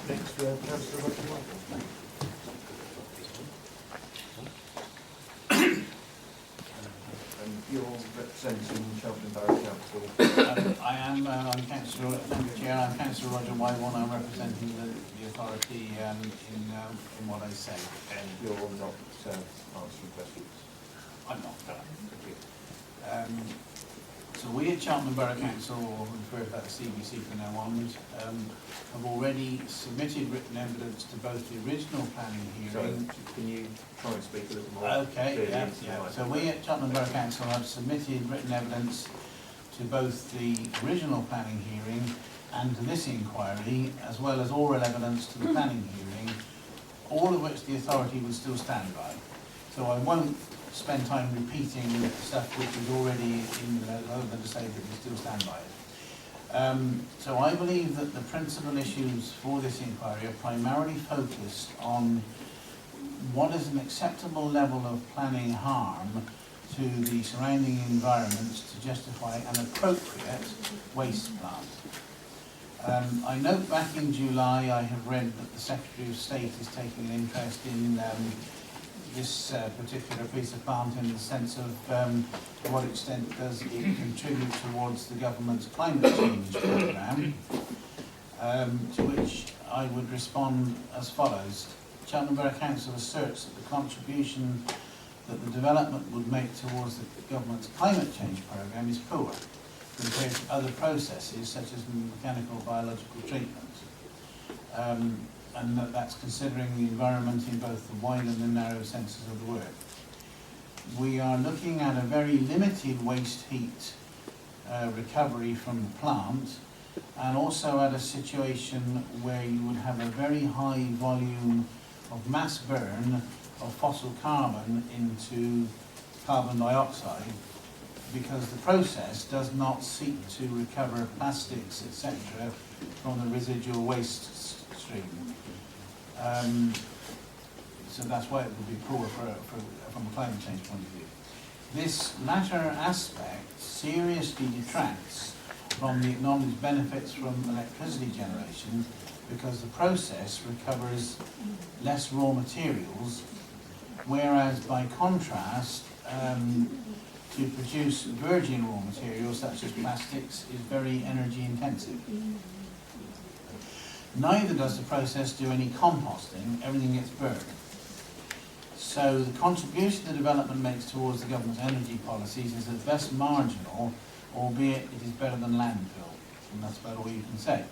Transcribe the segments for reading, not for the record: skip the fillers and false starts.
Next, Councillor Roger Whyborne. And you're representing Cheltenham Borough Council. I'm Councillor, thank you, Chair. I'm Councillor Roger Whyborne. I'm representing the authority in what I say. And you're not answering questions. I'm not. Thank you. So we at Cheltenham Borough Council, or refer to that as CBC from now onwards, have already submitted written evidence to both the original planning hearing. So, can you try and speak a little more? Okay, yeah. So we at Cheltenham Borough Council have submitted written evidence to both the original planning hearing and to this inquiry, as well as oral evidence to the planning hearing, all of which the authority would still stand by. So I won't spend time repeating stuff which is already in the note, other than to say that we still stand by it. So I believe that the principal issues for this inquiry are primarily focused on what is an acceptable level of planning harm to the surrounding environments to justify an appropriate waste plant. I note back in July I have read that the Secretary of State is taking an interest in this particular piece of plant, in the sense of to what extent does it contribute towards the government's climate change programme, to which I would respond as follows. Cheltenham Borough Council asserts that the contribution that the development would make towards the government's climate change programme is poor compared to other processes such as mechanical biological treatment. And that's considering the environment in both the wide and the narrow senses of the word. We are looking at a very limited waste heat recovery from the plant, and also at a situation where you would have a very high volume of mass burn of fossil carbon into carbon dioxide, because the process does not seek to recover plastics, etc., from the residual waste stream. So that's why it would be poor from a climate change point of view. This latter aspect seriously detracts from the acknowledged benefits from electricity generation, because the process recovers less raw materials, whereas by contrast, to produce virgin raw materials such as plastics is very energy intensive. Neither does the process do any composting, everything gets burned. So the contribution the development makes towards the government's energy policies is at best marginal, albeit it is better than landfill, and that's about all you can say.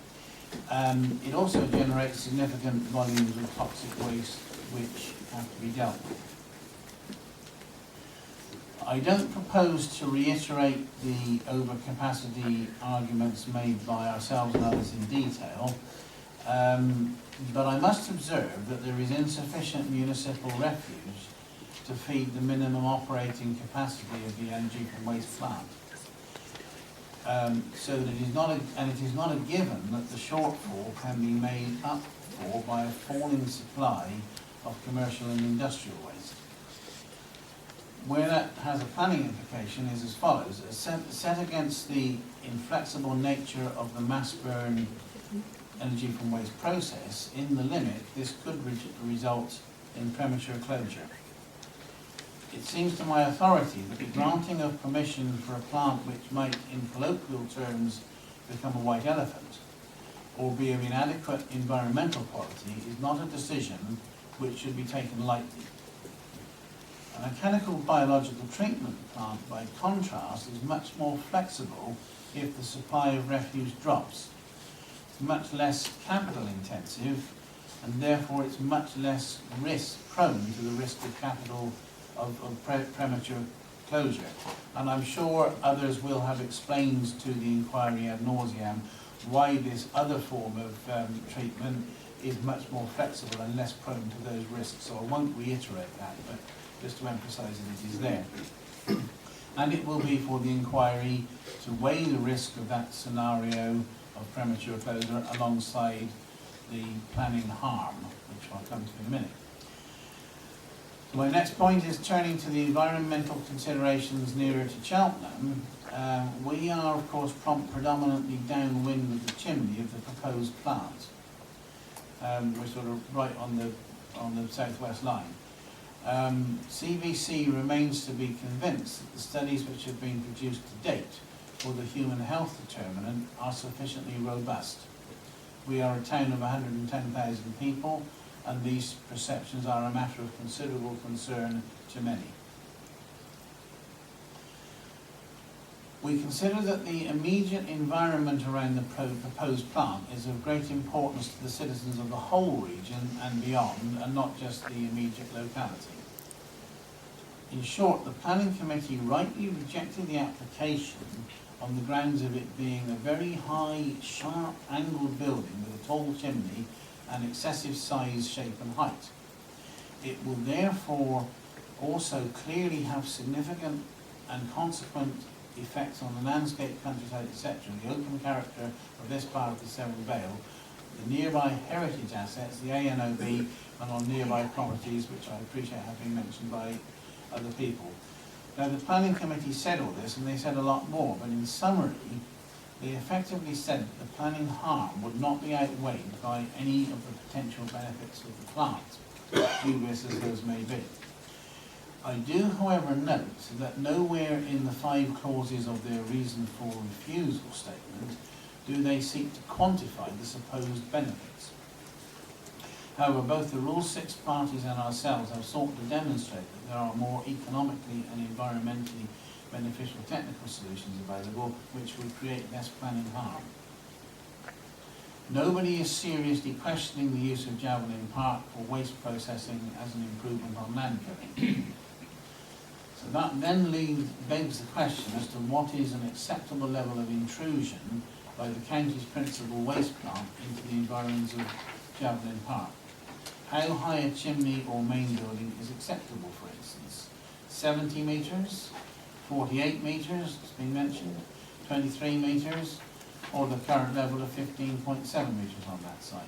It also generates significant volumes of toxic waste which have to be dealt with. I don't propose to reiterate the overcapacity arguments made by ourselves and others in detail, but I must observe that there is insufficient municipal refuge to feed the minimum operating capacity of the energy from waste plant. So that it is not a given that the shortfall can be made up for by a falling supply of commercial and industrial waste. Where that has a planning implication is as follows. Set against the inflexible nature of the mass burn energy from waste process, in the limit, this could result in premature closure. It seems to my authority that the granting of permission for a plant which might, in colloquial terms, become a white elephant, or be of inadequate environmental quality, is not a decision which should be taken lightly. A mechanical biological treatment plant, by contrast, is much more flexible if the supply of refuse drops. It's much less capital intensive, and therefore it's much less prone to the risk of capital of premature closure. And I'm sure others will have explained to the inquiry ad nauseam why this other form of treatment is much more flexible and less prone to those risks. So I won't reiterate that, but just to emphasise that it is there. And it will be for the inquiry to weigh the risk of that scenario of premature closure alongside the planning harm, which I'll come to in a minute. So my next point is turning to the environmental considerations nearer to Cheltenham. We are, of course, predominantly downwind of the chimney of the proposed plant. We're sort of right on the southwest line. CVC remains to be convinced that the studies which have been produced to date for the human health determinant are sufficiently robust. We are a town of 110,000 people, and these perceptions are a matter of considerable concern to many. We consider that the immediate environment around the proposed plant is of great importance to the citizens of the whole region and beyond, and not just the immediate locality. In short, the planning committee rightly rejected the application on the grounds of it being a very high, sharp, angled building with a tall chimney and excessive size, shape and height. It will therefore also clearly have significant and consequent effects on the landscape, countryside, etc., the open character of this part of the Severn Vale, the nearby heritage assets, the ANOB, and on nearby properties, which I appreciate have been mentioned by other people. Now, the planning committee said all this, and they said a lot more, but in summary, they effectively said that the planning harm would not be outweighed by any of the potential benefits of the plant, dubious as those may be. I do, however, note that nowhere in the 5 clauses of their reason for refusal statement do they seek to quantify the supposed benefits. However, both the Rule 6 parties and ourselves have sought to demonstrate that there are more economically and environmentally beneficial technical solutions available which would create less planning harm. Nobody is seriously questioning the use of Javelin Park for waste processing as an improvement on land clearing. So that then begs the question as to what is an acceptable level of intrusion by the county's principal waste plant into the environs of Javelin Park. How high a chimney or main building is acceptable, for instance? 70 metres, 48 metres, it's been mentioned, 23 metres, or the current level of 15.7 metres on that site.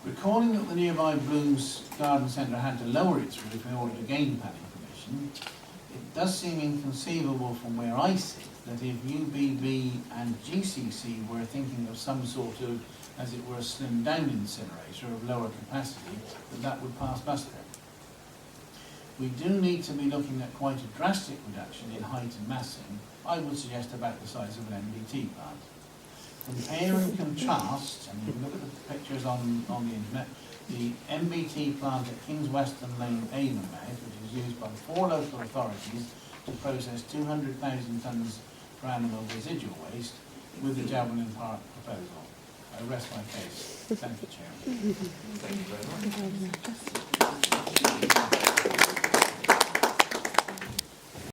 Recalling that the nearby Bloom's Garden Centre had to lower its roof in order to gain planning permission, it does seem inconceivable from where I sit that if UBB and GCC were thinking of some sort of, as it were, a slimmed down incinerator of lower capacity, that would pass muster. We do need to be looking at quite a drastic reduction in height and massing. I would suggest about the size of an MBT plant. Compare and contrast, and you can look at the pictures on the internet, the MBT plant at King's Weston Lane, Avonmouth, which is used by 4 local authorities to process 200,000 tonnes per annum of residual waste, with the Javelin Park proposal. I rest my case. Thank you, Chairman. Thank you very much.